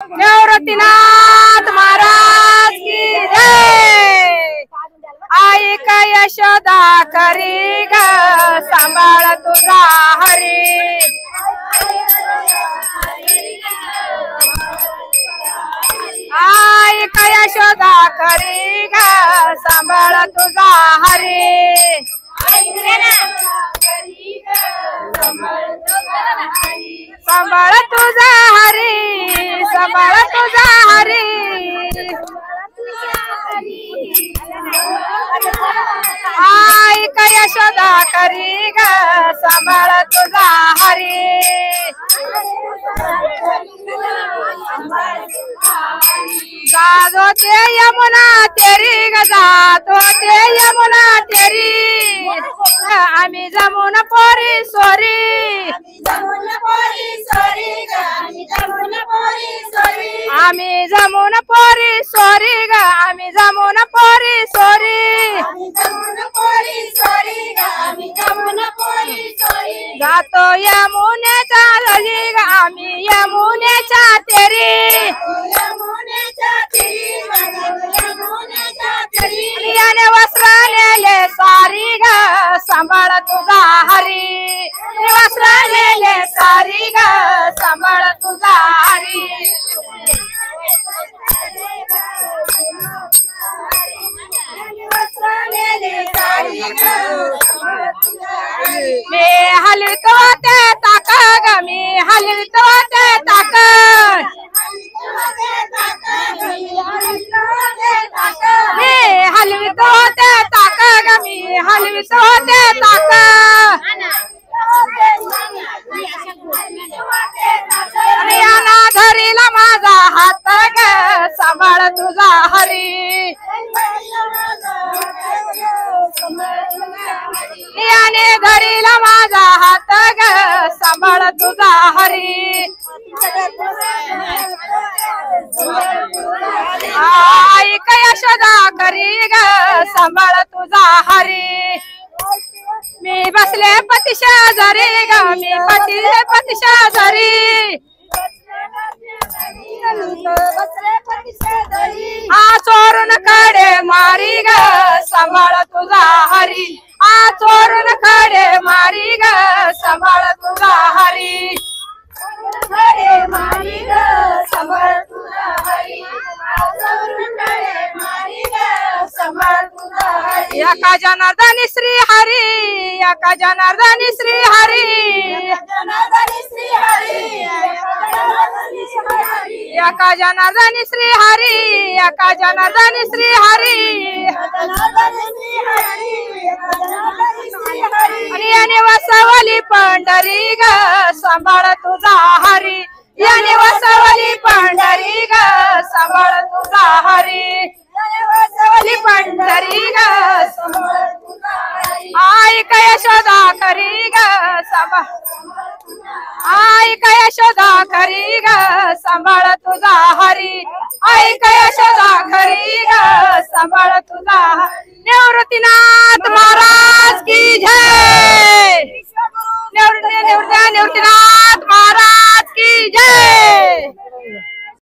निवृत्तीनाथ महाराज की जय। आई का यशोदा करी ग सांभाळ तुझा हरी। आई का यशोदा करी ग सांभाळ तुझा हरी। सांभाळ तुझा हरी, सांभाळ तुझा हरी। आई का यशोदा करी ग सांभाळ तुझा हरी। जातो ते यमुना तेरी ग जातो ते यमुना तेरी। आम्ही जमुन पोरी सोरी, आम्ही जमुन पोरी सोरी ग आम्ही जमुन पोरी सोरी। जातो यमुनेच्या घरी ग आम्ही यमुनेच्या तेरी। याने वस्त्र नेले सारी ग सांभाळ तुझा हरी। वस्त्र नेले सारी ग सांभाळ तुझा हरी। मी हलवितो ते ताक ग मी हलवितो ते ताक। मी हलवितो ते ताक ग मी हलवितो ते ताक। याना धरीला माझा हात ग सांभाळ तुझा हरी। याने धरीला माझा हात ग सांभाळ तुझा हरी। आई का यशोदा करी ग सांभाळ तुझा हरी। मी बसले पती शेजारी ग मी पती शेजारी। आ चोरून कडे मारी ग सांभाळ तुझा हरी। आ चोरून कडे मारी ग सांभाळ तुझा हरी। एका जनार्दनी श्री हरी, एका जनार्दनी श्री हरी। एका जनार्दनी श्री हरी, एका जनार्दनी श्री हरी। याने वसवली पंढरी ग सांभाळ तुझा हरी। याने वसवली पंढरी ग सांभाळ तुझा हरी। वसवली पंढरी ग आई का यशोदा करी ग सांभाळ। आई का यशोदा करी ग सांभाळ तुझा हरी। आई का यशोदा करी ग सांभाळ तुझा। निवृत्तीनाथ महाराज।